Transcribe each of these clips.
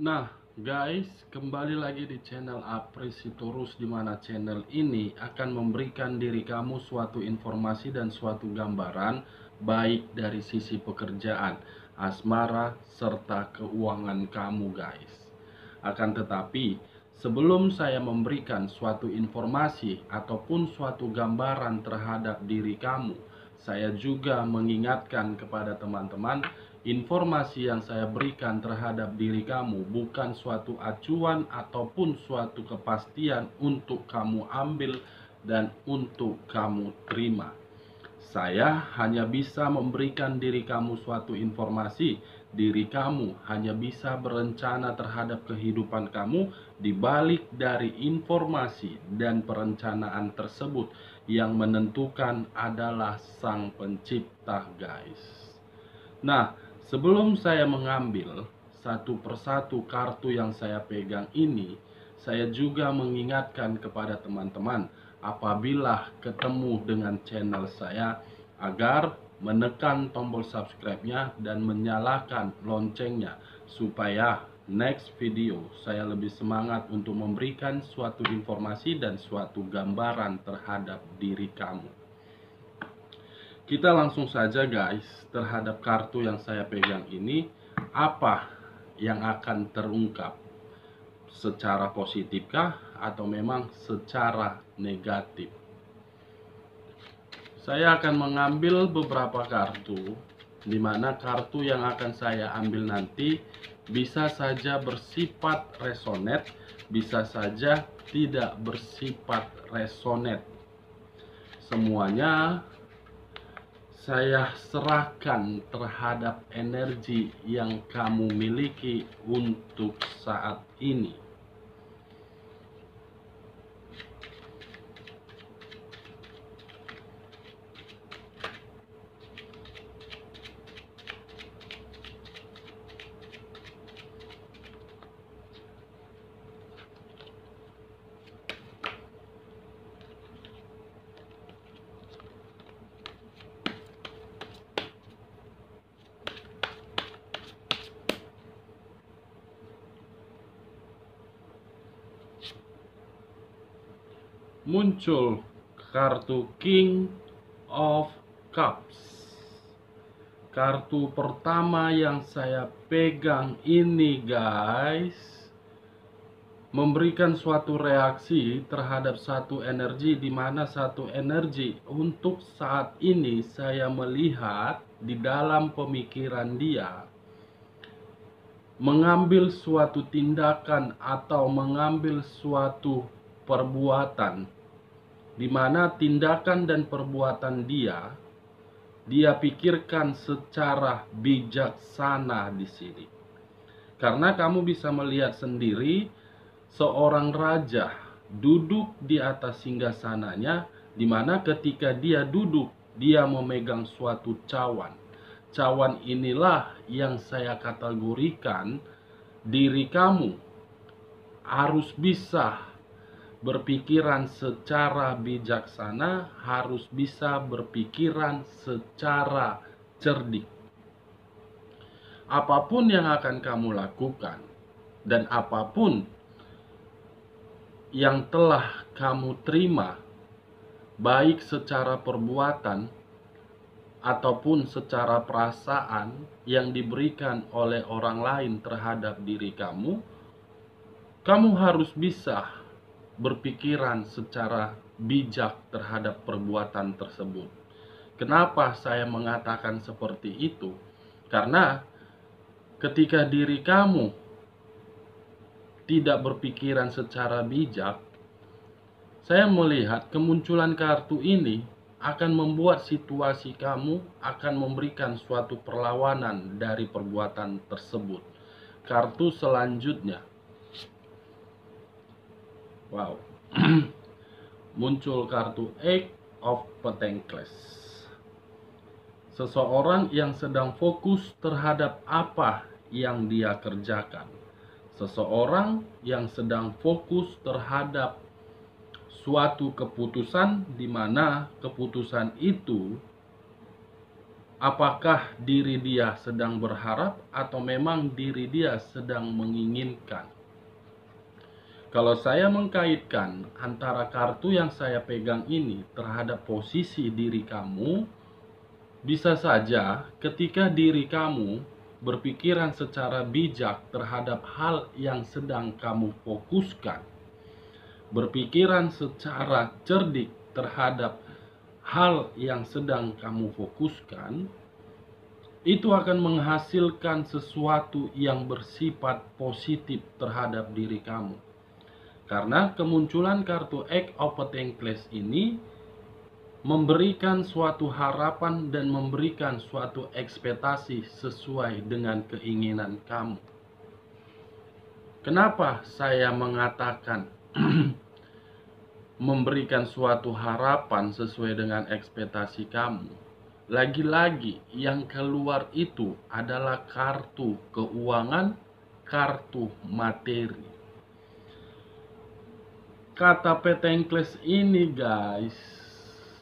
Nah, guys, kembali lagi di channel Apresitorus, di mana channel ini akan memberikan diri kamu suatu informasi dan suatu gambaran baik dari sisi pekerjaan, asmara, serta keuangan kamu, guys. Akan tetapi, sebelum saya memberikan suatu informasi ataupun suatu gambaran terhadap diri kamu, saya juga mengingatkan kepada teman-teman, informasi yang saya berikan terhadap diri kamu bukan suatu acuan ataupun suatu kepastian untuk kamu ambil dan untuk kamu terima. Saya hanya bisa memberikan diri kamu suatu informasi. Diri kamu hanya bisa berencana terhadap kehidupan kamu di balik dari informasi dan perencanaan tersebut. Yang menentukan adalah Sang Pencipta, guys. Nah, sebelum saya mengambil satu persatu kartu yang saya pegang ini, saya juga mengingatkan kepada teman-teman apabila ketemu dengan channel saya agar menekan tombol subscribe-nya dan menyalakan loncengnya supaya next video saya lebih semangat untuk memberikan suatu informasi dan suatu gambaran terhadap diri kamu. Kita langsung saja, guys, terhadap kartu yang saya pegang ini, apa yang akan terungkap? Secara positifkah atau memang secara negatif? Saya akan mengambil beberapa kartu, di mana kartu yang akan saya ambil nanti bisa saja bersifat resonate, bisa saja tidak bersifat resonate. Semuanya saya serahkan terhadap energi yang kamu miliki untuk saat ini. Muncul kartu King of Cups. Kartu pertama yang saya pegang ini, guys, memberikan suatu reaksi terhadap satu energi, di mana satu energi untuk saat ini saya melihat di dalam pemikiran dia mengambil suatu tindakan atau mengambil suatu perbuatan, di mana tindakan dan perbuatan dia pikirkan secara bijaksana di sini. Karena kamu bisa melihat sendiri seorang raja duduk di atas singgasananya, di mana ketika dia duduk, dia memegang suatu cawan. Cawan inilah yang saya kategorikan diri kamu harus bisa berpikiran secara bijaksana, harus bisa berpikiran secara cerdik. Apapun yang akan kamu lakukan dan apapun yang telah kamu terima, baik secara perbuatan ataupun secara perasaan yang diberikan oleh orang lain terhadap diri kamu, kamu harus bisa berpikiran secara bijak terhadap perbuatan tersebut. Kenapa saya mengatakan seperti itu? Karena ketika diri kamu tidak berpikiran secara bijak, saya melihat kemunculan kartu ini akan membuat situasi kamu akan memberikan suatu perlawanan dari perbuatan tersebut. Kartu selanjutnya, wow, muncul kartu Eight of Pentacles. Seseorang yang sedang fokus terhadap apa yang dia kerjakan. Seseorang yang sedang fokus terhadap suatu keputusan, di mana keputusan itu Apakah diri dia sedang berharap atau memang diri dia sedang menginginkan? Kalau saya mengkaitkan antara kartu yang saya pegang ini terhadap posisi diri kamu, bisa saja ketika diri kamu berpikiran secara bijak terhadap hal yang sedang kamu fokuskan, berpikiran secara cerdik terhadap hal yang sedang kamu fokuskan, itu akan menghasilkan sesuatu yang bersifat positif terhadap diri kamu. Karena kemunculan kartu Eight of Pentacles ini memberikan suatu harapan dan memberikan suatu ekspektasi sesuai dengan keinginan kamu. Kenapa saya mengatakan memberikan suatu harapan sesuai dengan ekspektasi kamu? Lagi-lagi yang keluar itu adalah kartu keuangan, kartu materi. Kata Pentacles ini guys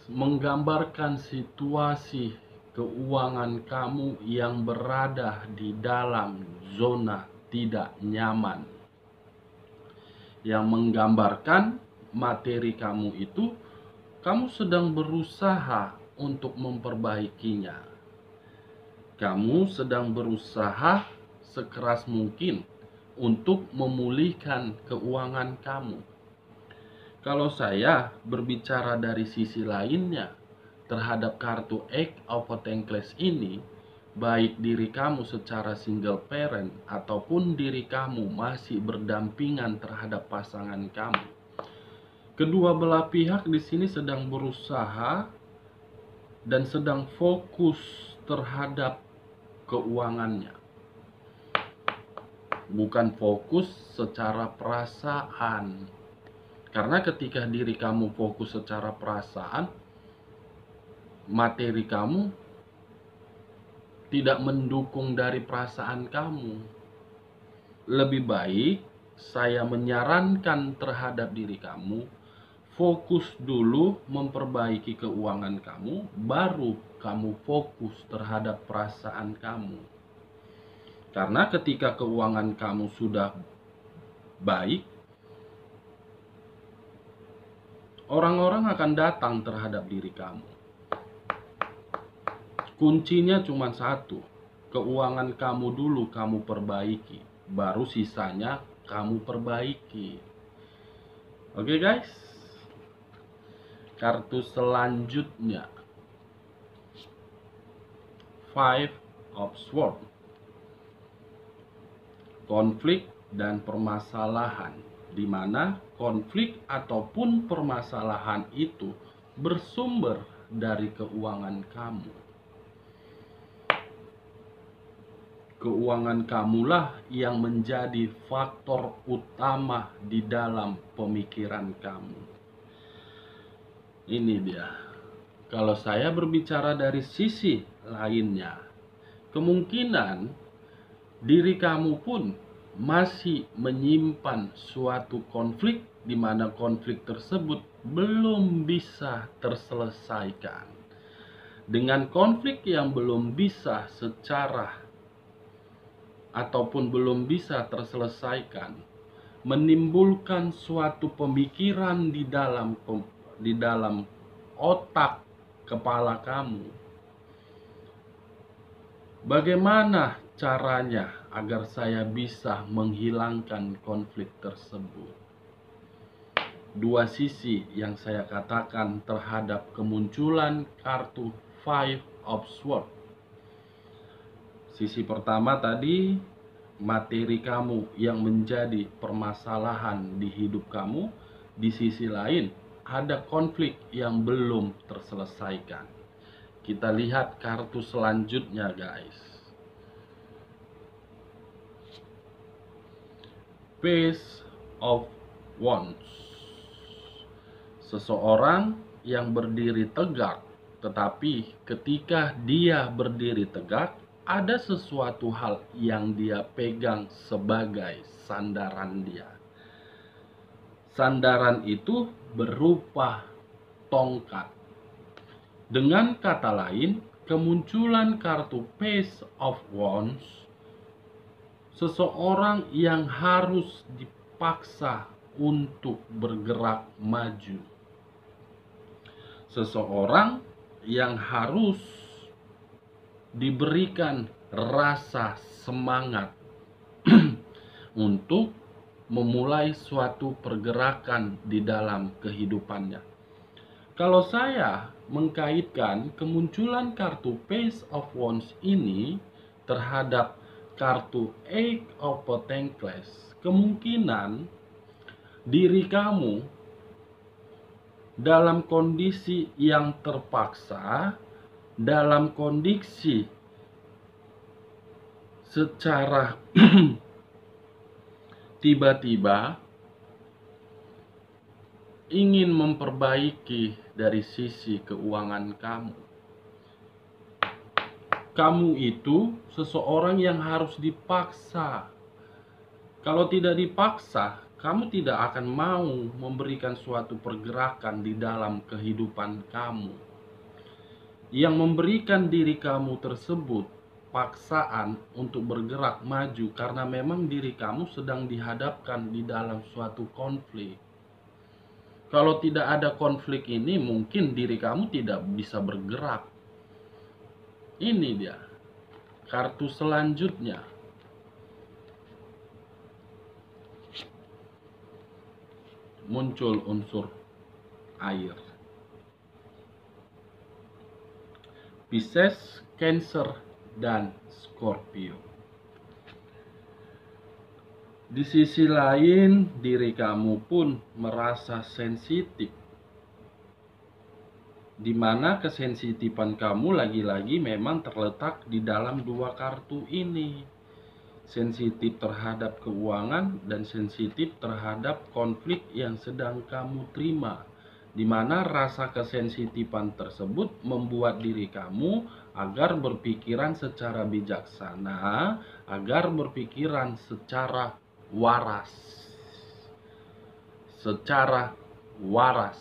menggambarkan situasi keuangan kamu yang berada di dalam zona tidak nyaman, yang menggambarkan materi kamu itu kamu sedang berusaha untuk memperbaikinya. Kamu sedang berusaha sekeras mungkin untuk memulihkan keuangan kamu. Kalau saya berbicara dari sisi lainnya terhadap kartu Eight of Pentacles ini, baik diri kamu secara single parent ataupun diri kamu masih berdampingan terhadap pasangan kamu, kedua belah pihak di sini sedang berusaha dan sedang fokus terhadap keuangannya. Bukan fokus secara perasaan. Karena ketika diri kamu fokus secara perasaan, materi kamu tidak mendukung dari perasaan kamu. Lebih baik saya menyarankan terhadap diri kamu, fokus dulu memperbaiki keuangan kamu, baru kamu fokus terhadap perasaan kamu. Karena ketika keuangan kamu sudah baik, orang-orang akan datang terhadap diri kamu. Kuncinya cuma satu, keuangan kamu dulu kamu perbaiki, baru sisanya kamu perbaiki. Oke guys, kartu selanjutnya, Five of Swords, konflik dan permasalahan, di mana konflik ataupun permasalahan itu bersumber dari keuangan kamu. Keuangan kamulah yang menjadi faktor utama di dalam pemikiran kamu. Ini dia. Kalau saya berbicara dari sisi lainnya, kemungkinan diri kamu pun masih menyimpan suatu konflik di mana konflik tersebut belum bisa terselesaikan. Dengan konflik yang belum bisa secara ataupun belum bisa terselesaikan, menimbulkan suatu pemikiran di dalam otak kepala kamu. Bagaimana caranya agar saya bisa menghilangkan konflik tersebut? Dua sisi yang saya katakan terhadap kemunculan kartu Five of Swords. Sisi pertama tadi, materi kamu yang menjadi permasalahan di hidup kamu. Di sisi lain, ada konflik yang belum terselesaikan. Kita lihat kartu selanjutnya guys. Page of Wands. Seseorang yang berdiri tegak, tetapi ketika dia berdiri tegak, ada sesuatu hal yang dia pegang sebagai sandaran dia. Sandaran itu berupa tongkat. Dengan kata lain, kemunculan kartu Page of Wands, seseorang yang harus dipaksa untuk bergerak maju. Seseorang yang harus diberikan rasa semangat untuk memulai suatu pergerakan di dalam kehidupannya. Kalau saya mengkaitkan kemunculan kartu Page of Wands ini terhadap kartu Eight of Pentacles, kemungkinan diri kamu dalam kondisi yang terpaksa, dalam kondisi secara tiba-tiba ingin memperbaiki dari sisi keuangan kamu. Kamu itu seseorang yang harus dipaksa. Kalau tidak dipaksa, kamu tidak akan mau memberikan suatu pergerakan di dalam kehidupan kamu. Yang memberikan diri kamu tersebut paksaan untuk bergerak maju karena memang diri kamu sedang dihadapkan di dalam suatu konflik. Kalau tidak ada konflik ini, mungkin diri kamu tidak bisa bergerak. Ini dia kartu selanjutnya. Muncul unsur air. Pisces, Cancer, dan Scorpio. Di sisi lain, diri kamu pun merasa sensitif, di mana kesensitifan kamu lagi-lagi memang terletak di dalam dua kartu ini. Sensitif terhadap keuangan dan sensitif terhadap konflik yang sedang kamu terima, di mana rasa kesensitifan tersebut membuat diri kamu agar berpikiran secara bijaksana, agar berpikiran secara waras. Secara waras.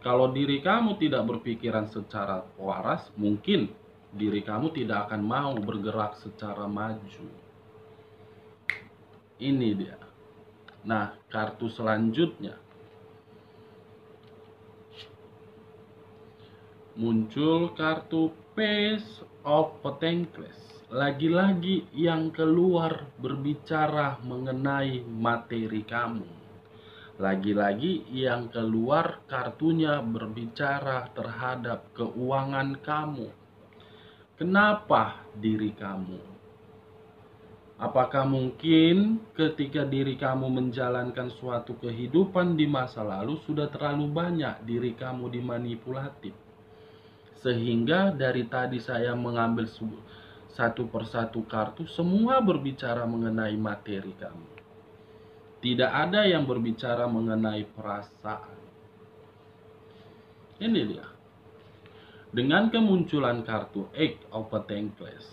Kalau diri kamu tidak berpikiran secara waras, mungkin diri kamu tidak akan mau bergerak secara maju. Ini dia. Nah, kartu selanjutnya. Muncul kartu Page of Pentacles. Lagi-lagi yang keluar berbicara mengenai materi kamu. Lagi-lagi yang keluar kartunya berbicara terhadap keuangan kamu. Kenapa diri kamu? Apakah mungkin ketika diri kamu menjalankan suatu kehidupan di masa lalu sudah terlalu banyak diri kamu dimanipulatif? Sehingga dari tadi saya mengambil satu persatu kartu, semua berbicara mengenai materi kamu. Tidak ada yang berbicara mengenai perasaan. Ini dia. Dengan kemunculan kartu Eight of Pentacles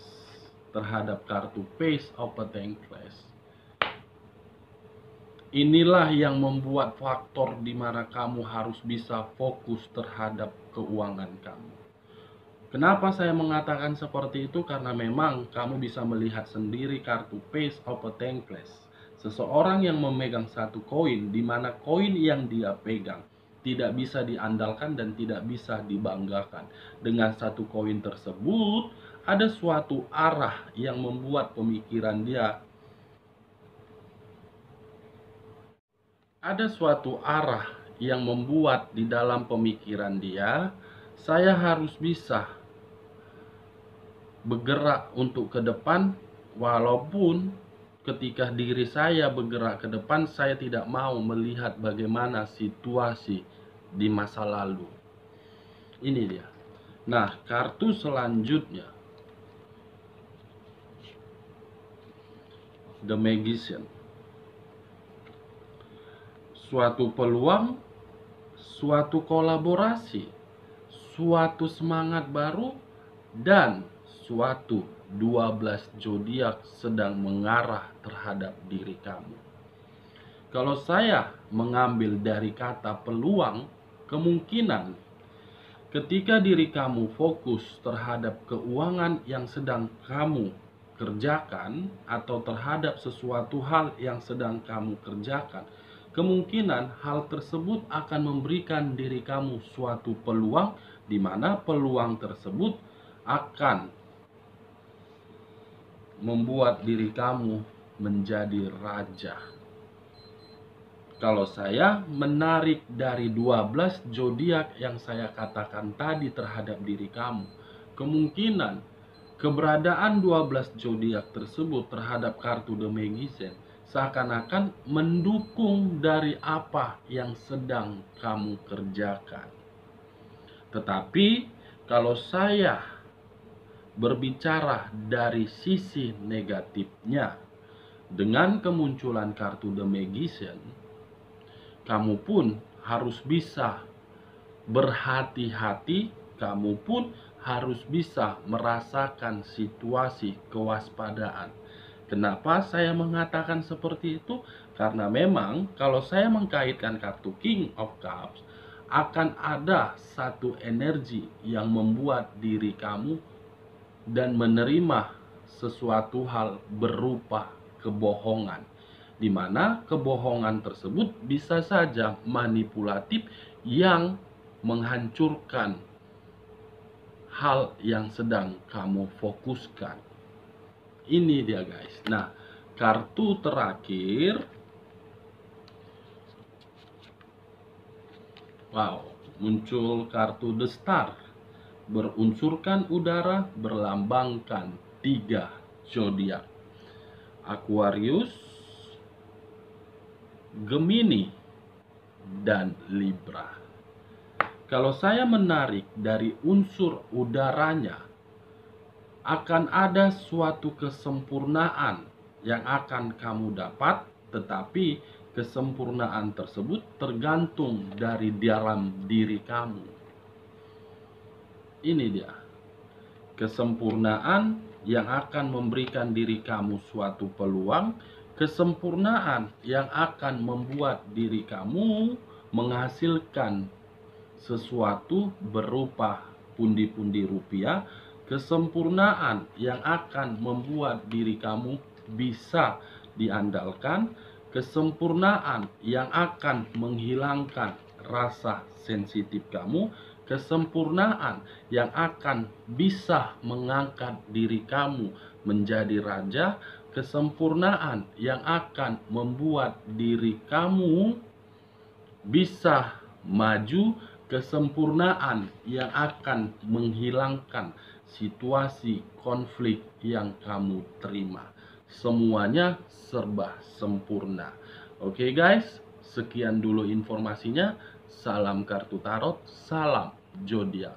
terhadap kartu Page of Pentacles, inilah yang membuat faktor di mana kamu harus bisa fokus terhadap keuangan kamu. Kenapa saya mengatakan seperti itu? Karena memang kamu bisa melihat sendiri kartu Page of Pentacles. Seseorang yang memegang satu koin, di mana koin yang dia pegang tidak bisa diandalkan dan tidak bisa dibanggakan. Dengan satu koin tersebut, ada suatu arah yang membuat pemikiran dia. Ada suatu arah yang membuat di dalam pemikiran dia, saya harus bisa bergerak untuk ke depan, walaupun ketika diri saya bergerak ke depan, saya tidak mau melihat bagaimana situasi di masa lalu. Ini dia. Nah, kartu selanjutnya, The Magician. Suatu peluang, suatu kolaborasi, suatu semangat baru, dan suatu 12 zodiak sedang mengarah terhadap diri kamu. Kalau saya mengambil dari kata peluang, kemungkinan Ketika diri kamu fokus terhadap keuangan yang sedang kamu kerjakan atau terhadap sesuatu hal yang sedang kamu kerjakan, kemungkinan hal tersebut akan memberikan diri kamu suatu peluang, di mana peluang tersebut akan membuat diri kamu menjadi raja. Kalau saya menarik dari 12 zodiak yang saya katakan tadi terhadap diri kamu, kemungkinan keberadaan 12 zodiak tersebut terhadap kartu The Magician seakan-akan mendukung dari apa yang sedang kamu kerjakan. Tetapi kalau saya berbicara dari sisi negatifnya, dengan kemunculan kartu The Magician, kamu pun harus bisa berhati-hati, kamu pun harus bisa merasakan situasi kewaspadaan. Kenapa saya mengatakan seperti itu? Karena memang kalau saya mengkaitkan kartu King of Cups, akan ada satu energi yang membuat diri kamu dan menerima sesuatu hal berupa kebohongan, di mana kebohongan tersebut bisa saja manipulatif yang menghancurkan hal yang sedang kamu fokuskan. Ini dia guys. Nah, kartu terakhir, wow, muncul kartu The Star, berunsurkan udara, berlambangkan 3 zodiak: Aquarius, Gemini, dan Libra. Kalau saya menarik dari unsur udaranya, akan ada suatu kesempurnaan yang akan kamu dapat, tetapi kesempurnaan tersebut tergantung dari dalam diri kamu. Ini dia, kesempurnaan yang akan memberikan diri kamu suatu peluang, kesempurnaan yang akan membuat diri kamu menghasilkan sesuatu berupa pundi-pundi rupiah, kesempurnaan yang akan membuat diri kamu bisa diandalkan, kesempurnaan yang akan menghilangkan rasa sensitif kamu, kesempurnaan yang akan bisa mengangkat diri kamu menjadi raja, kesempurnaan yang akan membuat diri kamu bisa maju, kesempurnaan yang akan menghilangkan situasi konflik yang kamu terima. Semuanya serba sempurna. Oke guys, sekian dulu informasinya. Salam kartu tarot, salam zodiak.